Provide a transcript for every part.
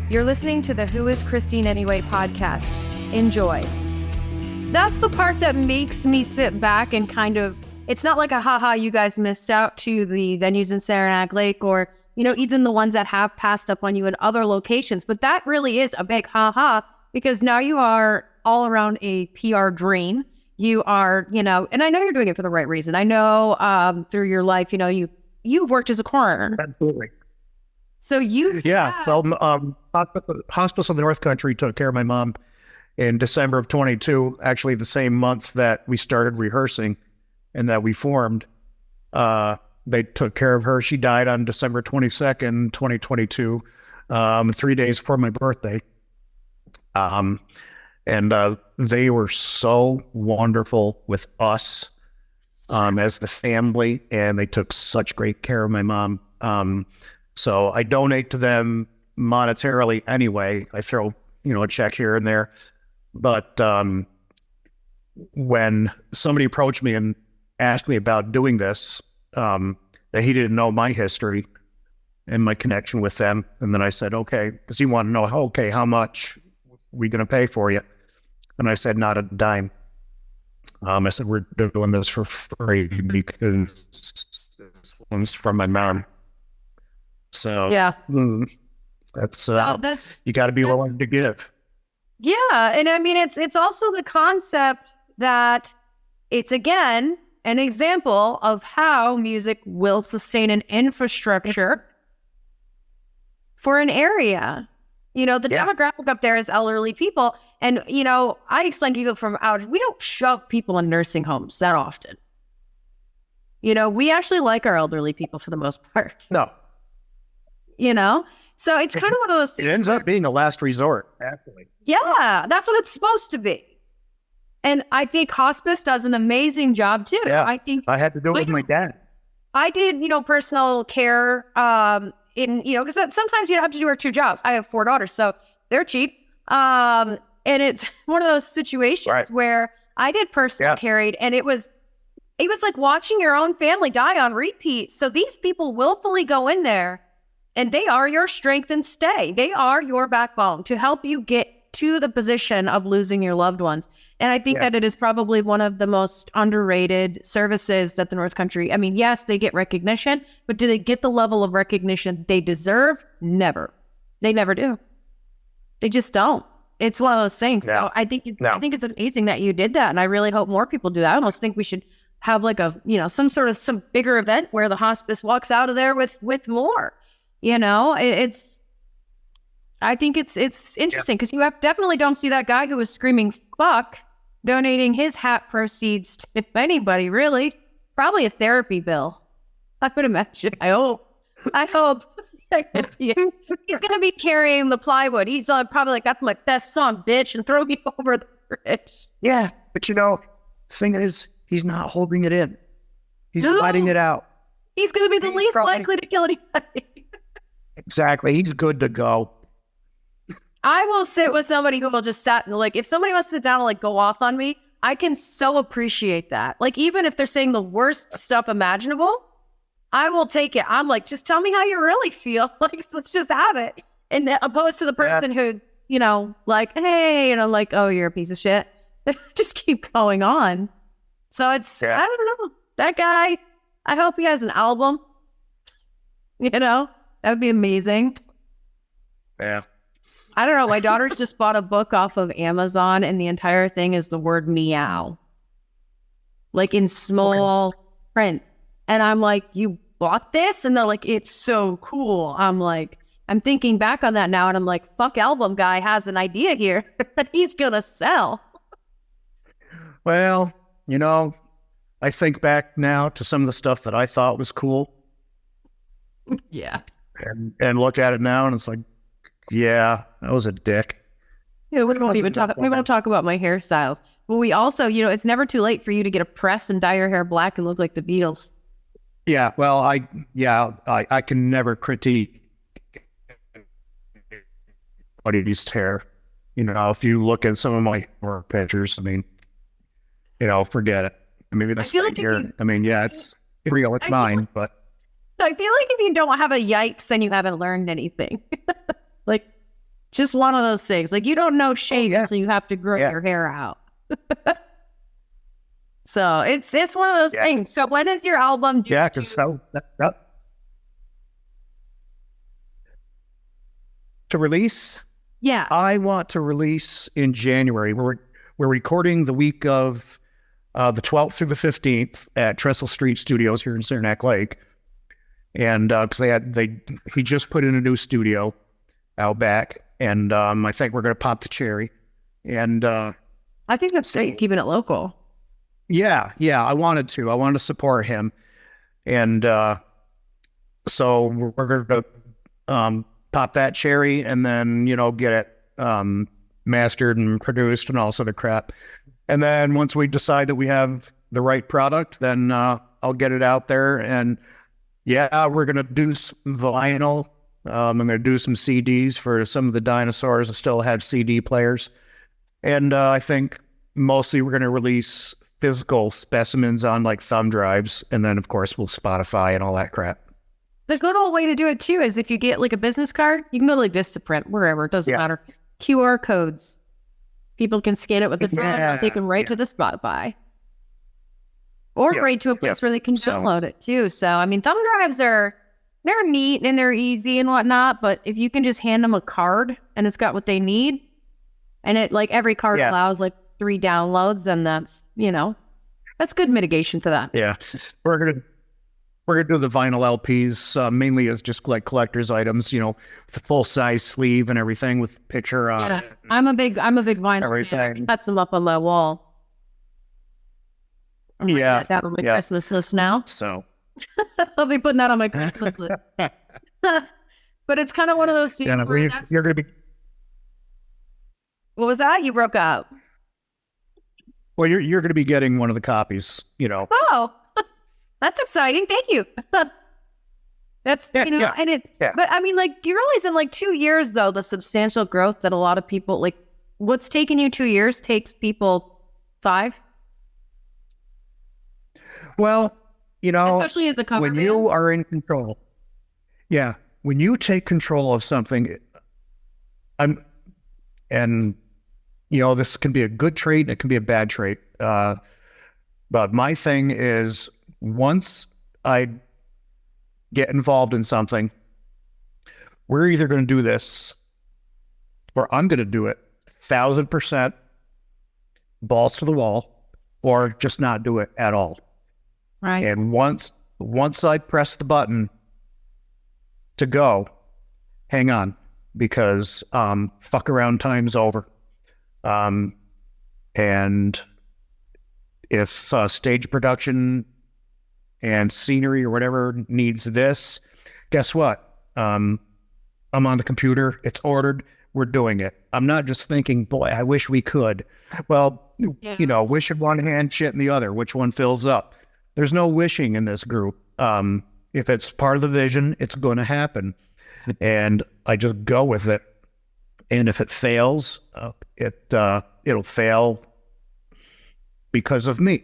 You're listening to the Who is Christine Anyway podcast. Enjoy. That's the part that makes me sit back and kind of, it's not like a haha, you guys missed out to the venues in Saranac Lake or, even the ones that have passed up on you in other locations. But that really is a big haha, because now you are all around a PR dream. You are, and I know you're doing it for the right reason. I know through your life, you've worked as a coroner. Absolutely. So Hospice of the North Country took care of my mom in December of 22, actually the same month that we started rehearsing and that we formed. They took care of her. She died on December 22nd, 2022, 3 days before my birthday. And they were so wonderful with us as the family, and they took such great care of my mom. So I donate to them monetarily anyway. I throw, a check here and there. But when somebody approached me and asked me about doing this, that he didn't know my history and my connection with them. And then I said, okay, because he wanted to know, how much we going to pay for you? And I said, not a dime. I said, we're doing this for free because this one's from my mom. So yeah, that's you got to be willing to give. Yeah, and I mean it's also the concept that it's again an example of how music will sustain an infrastructure for an area. The demographic up there is elderly people, and I explain to people from out. We don't shove people in nursing homes that often. We actually like our elderly people for the most part. No. So it's kind of one of those things. It ends up being a last resort. Absolutely. Yeah, that's what it's supposed to be. And I think hospice does an amazing job too. Yeah, I think I had to do it with my dad. I did, personal care, because sometimes you have to do our two jobs. I have 4 daughters, so they're cheap. And it's one of those situations where I did personal care, and it was like watching your own family die on repeat. So these people willfully go in there, and they are your strength and stay. They are your backbone to help you get to the position of losing your loved ones. And I think that it is probably one of the most underrated services that the North Country, yes, they get recognition, but do they get the level of recognition they deserve? Never. They never do. They just don't. It's one of those things. No. So I think it's amazing that you did that. And I really hope more people do that. I almost think we should have like some bigger event where the hospice walks out of there with more. I think it's interesting because you definitely don't see that guy who was screaming "fuck" donating his hat proceeds to anybody, really. Probably a therapy bill, I would imagine. I hope. He's gonna be carrying the plywood. He's probably like, "That's my best song, bitch," and throw me over the bridge. Yeah, but the thing is, he's not holding it in. He's letting it out. He's gonna be the least likely to kill anybody. Exactly. He's good to go. I will sit with somebody who will just sit and if somebody wants to sit down and go off on me, I can so appreciate that. Even if they're saying the worst stuff imaginable, I will take it. I'm like, just tell me how you really feel. Let's just have it. And opposed to the person who, hey, and I'm like, oh, you're a piece of shit. Just keep going on. So it's, I don't know. That guy, I hope he has an album. That would be amazing. Yeah. I don't know. My daughter's just bought a book off of Amazon, and the entire thing is the word meow. In small print. And I'm like, you bought this? And they're like, it's so cool. I'm like, I'm thinking back on that now, and I'm like, fuck, album guy has an idea here that he's going to sell. Well, I think back now to some of the stuff that I thought was cool. Yeah. And look at it now, and it's like, yeah, that was a dick. We won't talk about my hairstyles. But we also, it's never too late for you to get a press and dye your hair black and look like the Beatles. Yeah, well, I can never critique anybody's hair. If you look at some of my work pictures, forget it. Maybe that's here. It's real, it's mine, but I feel like if you don't have a yikes, then you haven't learned anything. Just one of those things. Like, you don't know shape until you have to grow your hair out. So it's one of those things. So when is your album due? Yeah, because to release? Yeah. I want to release in January. We're recording the week of the 12th through the 15th at Trestle Street Studios here in Saranac Lake. And because he just put in a new studio out back, and I think we're going to pop the cherry. And I think that's great, keeping it local. Yeah, I wanted to support him, and so we're going to pop that cherry, and then get it mastered and produced and all sort of crap. And then once we decide that we have the right product, then I'll get it out there. And we're going to do some vinyl. I'm going to do some CDs for some of the dinosaurs that still have CD players. And I think mostly we're going to release physical specimens on like thumb drives. And then, of course, we'll Spotify and all that crap. The good old way to do it, too, is if you get like a business card, you can go to like Vistaprint, wherever. It doesn't matter. QR codes. People can scan it with the phone and take them right to the Spotify. Or right to a place where they can download it, too. So, I mean, thumb drives they're neat and they're easy and whatnot, but if you can just hand them a card and it's got what they need, and it like every card allows like 3 downloads, then that's, that's good mitigation for that. Yeah. We're gonna do the vinyl LPs mainly as just like collector's items, with the full size sleeve and everything with picture on it. I'm a big vinyl fan. Cut some up on my wall. That on my Christmas list now. So I'll be putting that on my Christmas list. But it's kind of one of those things where you're gonna be. What was that? You broke up. Well, you're going to be getting one of the copies, Oh, that's exciting. Thank you. That's, and it's, but I mean, like, you realize in like 2 years, though, the substantial growth that a lot of people, like, what's taken you 2 years takes people 5. Well, especially as a cover when band. you are in control. Yeah. When you take control of something, this can be a good trait and it can be a bad trait. But my thing is, once I get involved in something, we're either going to do this or I'm going to do it 1,000% balls to the wall, or just not do it at all. Right. And once I press the button to go, hang on, because fuck around time's over. And if stage production and scenery or whatever needs this, guess what? I'm on the computer. It's ordered. We're doing it. I'm not just thinking, boy, I wish we could. Well, wish in one hand, shit in the other. Which one fills up? There's no wishing in this group. If it's part of the vision, it's going to happen. And I just go with it. And if it fails, it'll fail because of me.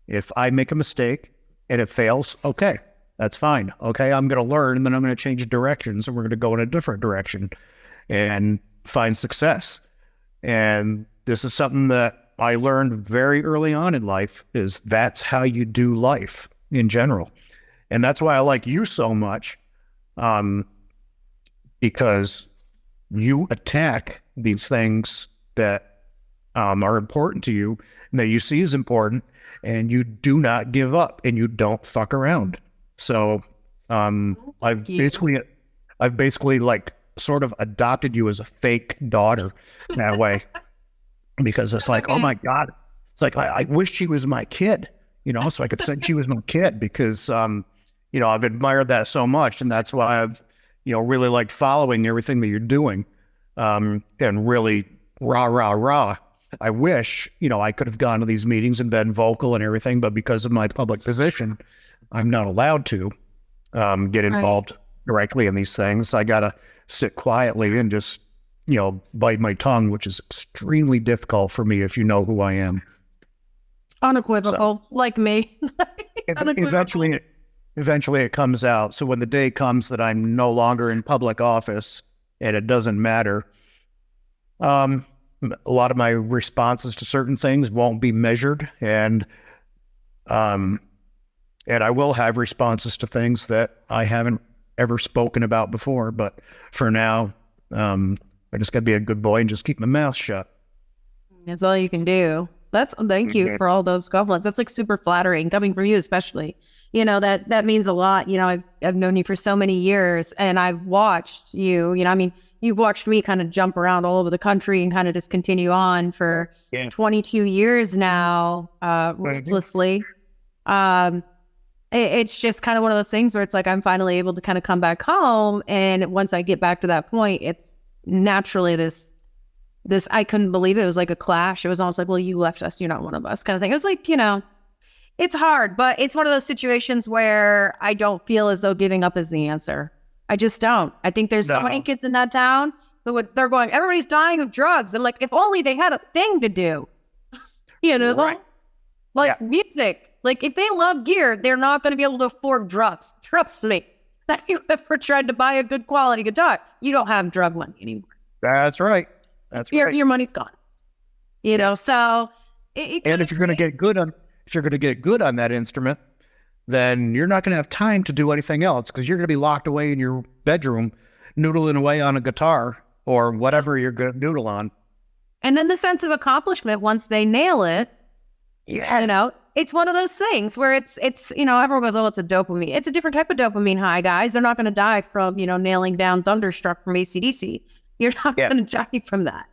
If I make a mistake and it fails, okay, that's fine. Okay, I'm going to learn, and then I'm going to change directions, and we're going to go in a different direction and find success. And this is something that I learned very early on in life, is that's how you do life in general. And that's why I like you so much, because you attack these things that are important to you and that you see as important, and you do not give up and you don't fuck around. So I've basically like sort of adopted you as a fake daughter in that way, because it's like, oh my God, it's like, I wish she was my kid, so I could say she was my kid, because, I've admired that so much. And that's why I've, really liked following everything that you're doing, and really rah. I wish, I could have gone to these meetings and been vocal and everything, but because of my public position, I'm not allowed to get involved directly in these things. I got to sit quietly and just, bite my tongue, which is extremely difficult for me if you know who I am. Unequivocal, like me. Eventually it comes out. So when the day comes that I'm no longer in public office and it doesn't matter, A lot of my responses to certain things won't be measured, and I will have responses to things that I haven't ever spoken about before. But for now, I just got to be a good boy and just keep my mouth shut. That's all you can do. Thank you for all those compliments. That's like super flattering coming from you, especially. That means a lot. I've known you for so many years, and I've watched you. You've watched me kind of jump around all over the country and kind of just continue on for 22 years now, ruthlessly. It's just kind of one of those things where it's like I'm finally able to kind of come back home, and once I get back to that point, it's naturally this I couldn't believe it. It was like a clash. It was almost like, well, you left us, you're not one of us, kind of thing. It was like, it's hard, but it's one of those situations where I don't feel as though giving up is the answer. I just don't. I think there's so many kids in that town they're going, everybody's dying of drugs. I'm like, if only they had a thing to do, Right. like music. Like if they love gear, they're not going to be able to afford drugs. Trust me. If you ever tried to buy a good quality guitar, you don't have drug money anymore. That's right. That's right. Your money's gone. So and if you're going to get good on that instrument, then you're not going to have time to do anything else because you're going to be locked away in your bedroom, noodling away on a guitar or whatever you're going to noodle on. And then the sense of accomplishment once they nail it, it's one of those things where it's everyone goes, oh, it's a dopamine. It's a different type of dopamine high, guys. They're not going to die from, nailing down Thunderstruck from AC/DC. You're not going to die from that.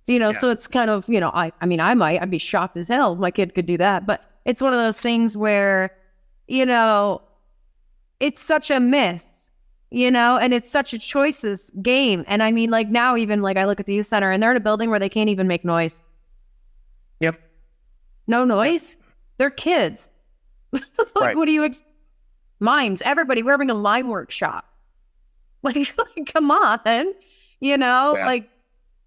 So it's kind of, I'd be shocked as hell if my kid could do that. But it's one of those things where, it's such a myth, and it's such a choices game. And I mean, like now, even like I look at the youth center and they're in a building where they can't even make noise. Yep. No noise. They're kids. Right. What do you mimes? Everybody, we're having a line workshop. Like come on, like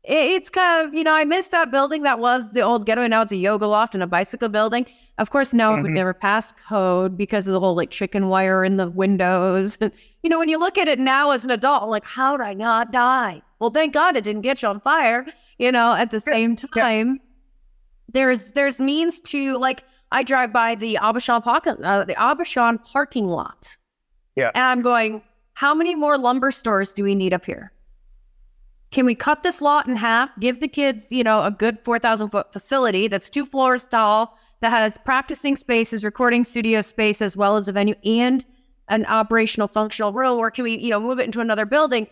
it's kind of, I miss that building that was the old ghetto, and now it's a yoga loft and a bicycle building. Of course, no, it would never pass code because of the whole like chicken wire in the windows. When you look at it now as an adult, I'm like, how did I not die? Well, thank God it didn't get you on fire. At the same time, there's means to, like, I drive by the Abishan parking lot. Yeah. And I'm going, how many more lumber stores do we need up here? Can we cut this lot in half, give the kids, a good 4,000 foot facility that's 2 floors tall, that has practicing spaces, recording studio space, as well as a venue and an operational functional room? Or can we, move it into another building?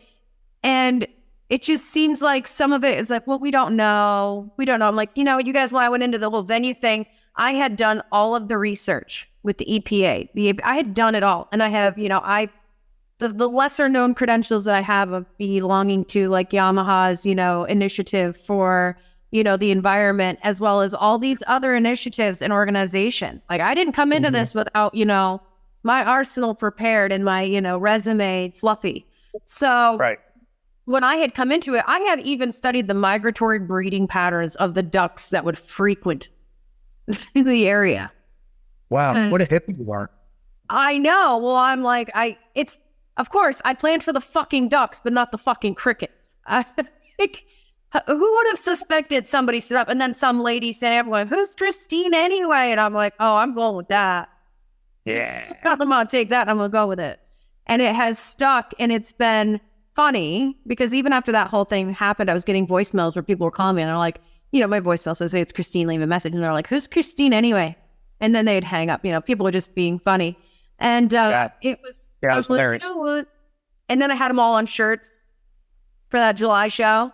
And it just seems like some of it is like, well, we don't know. I'm like, you guys, when I went into the whole venue thing, I had done all of the research with the EPA. I had done it all. And I have, the lesser known credentials that I have of belonging to like Yamaha's, initiative for, the environment, as well as all these other initiatives and organizations. Like I didn't come into this without, my arsenal prepared and my, resume fluffy. So when I had come into it, I had even studied the migratory breeding patterns of the ducks that would frequent the area. Wow, what a hippie you are. I know. Well, I'm like, of course, I planned for the fucking ducks, but not the fucking crickets. Who would have suspected somebody stood up and then some lady said, everyone, who's Christine anyway? And I'm like, oh, I'm going with that. Yeah. I'm going to take that and I'm going to go with it. And it has stuck, and it's been funny because even after that whole thing happened, I was getting voicemails where people were calling me and they're like, my voicemail says, hey, it's Christine, leave a message. And they're like, who's Christine anyway? And then they'd hang up. People were just being funny. And it was hilarious. Like, and then I had them all on shirts for that July show.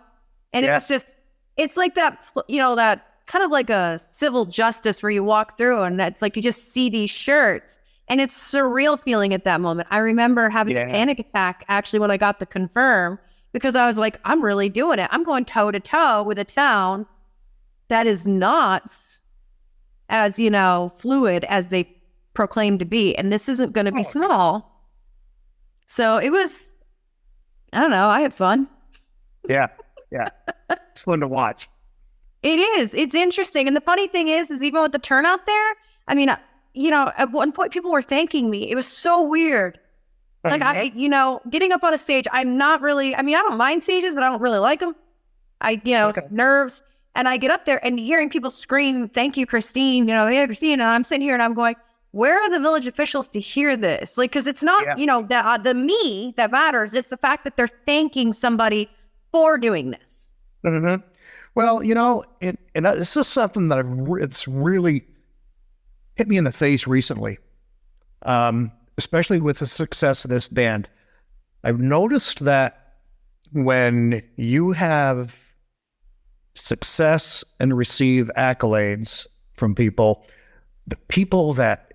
And it was just, it's like that, that kind of like a civil justice where you walk through and it's like you just see these shirts. And it's surreal feeling at that moment. I remember having a panic attack actually when I got the confirm, because I was like, I'm really doing it. I'm going toe to toe with a town that is not as, fluid as they proclaim to be. And this isn't going to be small. So it was, I don't know, I had fun. Yeah. It's fun to watch. It is. It's interesting. And the funny thing is even with the turnout there, I mean, at one point people were thanking me. It was so weird. Like, getting up on a stage, I'm not really, I don't mind stages, but I don't really like them. Nerves. And I get up there and hearing people scream, "Thank you, Christine," "Yeah, Christine." And I'm sitting here and I'm going, where are the village officials to hear this? Like, because it's not, the me that matters. It's the fact that they're thanking somebody for doing this. Mm-hmm. Well, and this is something that it's really hit me in the face recently, especially with the success of this band. I've noticed that when you have success and receive accolades from people, the people that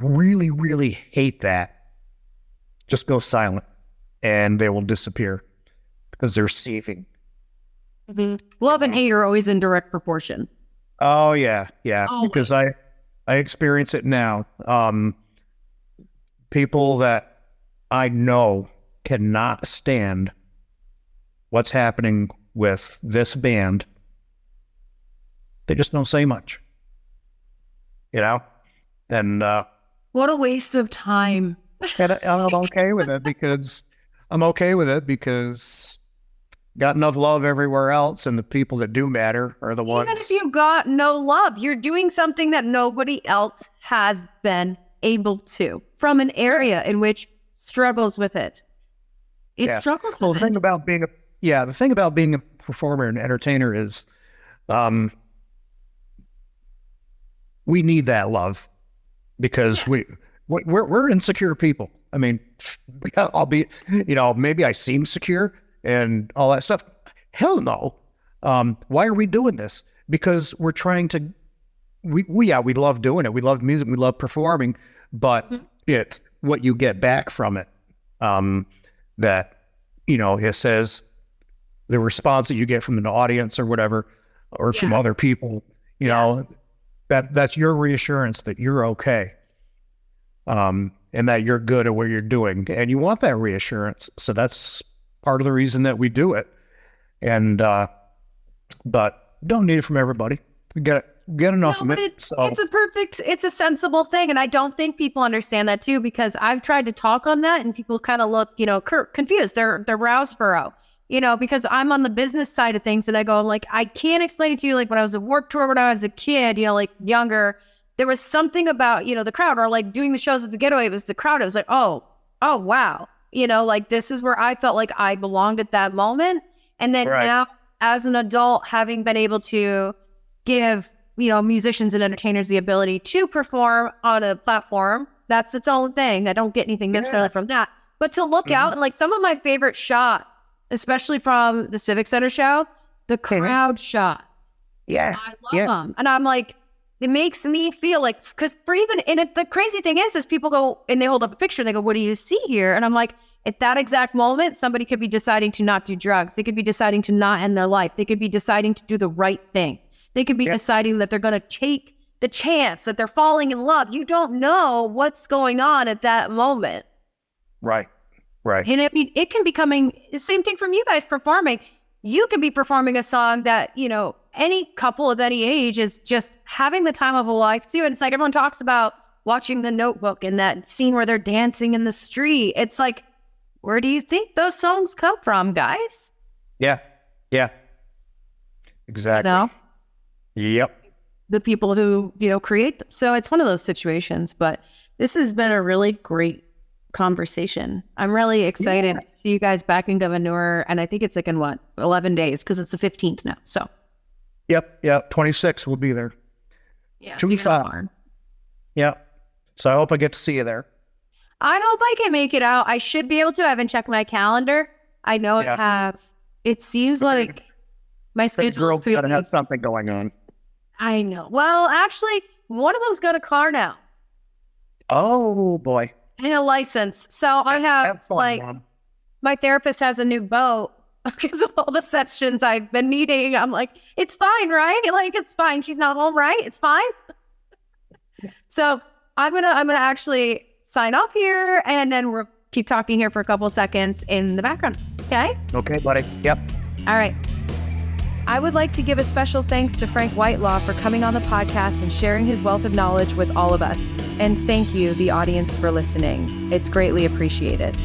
really, really hate that just go silent and they will disappear because they're seething. Mm-hmm. Love and hate are always in direct proportion. Oh yeah. Always. Because I experience it now. People that I know cannot stand what's happening with this band, they just don't say much, and what a waste of time. And I'm okay with it because got enough love everywhere else, and the people that do matter are the ones. Even if you got no love, you're doing something that nobody else has been able to, from an area in which struggles with it. Struggles with well, it. the thing about being a performer and entertainer is we need that love because we're insecure people. I mean, I'll be, maybe I seem secure and all that stuff. Hell no. Why are we doing this? Because we're trying to, we love doing it. We love music. We love performing, but it's what you get back from it. That, it says the response that you get from an audience or whatever, or from other people, that's your reassurance that you're okay. And that you're good at what you're doing, and you want that reassurance. So that's part of the reason that we do it. And, but don't need it from everybody. Get enough of it. It's a sensible thing. And I don't think people understand that too, because I've tried to talk on that and people kind of look, confused. They're roused furrow, because I'm on the business side of things. And I go, like, I can't explain it to you. Like when I was at Warped Tour, when I was a kid, like younger, there was something about, the crowd, or like doing the shows at the Getaway. It was the crowd. It was like, oh, wow. Like this is where I felt like I belonged at that moment. And then now as an adult, having been able to give, musicians and entertainers the ability to perform on a platform, that's its own thing. I don't get anything necessarily from that, but to look out and like some of my favorite shots, especially from the Civic Center show, the crowd shots. Yeah. I love them. And I'm like, it makes me feel like, because the crazy thing is people go and they hold up a picture and they go, what do you see here? And I'm like, at that exact moment, somebody could be deciding to not do drugs. They could be deciding to not end their life. They could be deciding to do the right thing. They could be deciding that they're going to take the chance, that they're falling in love. You don't know what's going on at that moment. Right. And it can be coming, the same thing from you guys performing. You could be performing a song that, any couple of any age is just having the time of a life too. And it's like everyone talks about watching The Notebook and that scene where they're dancing in the street. It's like, where do you think those songs come from, guys? Yeah. Exactly. Yep. The people who, create them. So it's one of those situations, but this has been a really great conversation. I'm really excited to see you guys back in Governor. And I think it's like in 11 days, because it's the 15th now. So. Yep. 26 we'll be there. Yeah. 2-5. Yep. So I hope I get to see you there. I hope I can make it out. I should be able to. I haven't checked my calendar. I know I have. It seems like my schedule's got to have something going on. I know. Well, actually, one of them's got a car now. Oh, boy. And a license. So I have, Mom. My therapist has a new boat because of all the sessions I've been needing. I'm like, it's fine, right? Like, it's fine. She's not home, right? It's fine. So I'm gonna actually sign off here, and then we'll keep talking here for a couple seconds in the background. Okay? Okay, buddy. Yep. All right. I would like to give a special thanks to Frank Whitelaw for coming on the podcast and sharing his wealth of knowledge with all of us. And thank you, the audience, for listening. It's greatly appreciated.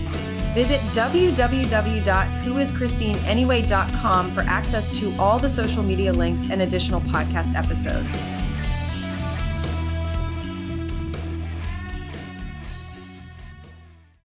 Visit www.whoischristineanyway.com for access to all the social media links and additional podcast episodes.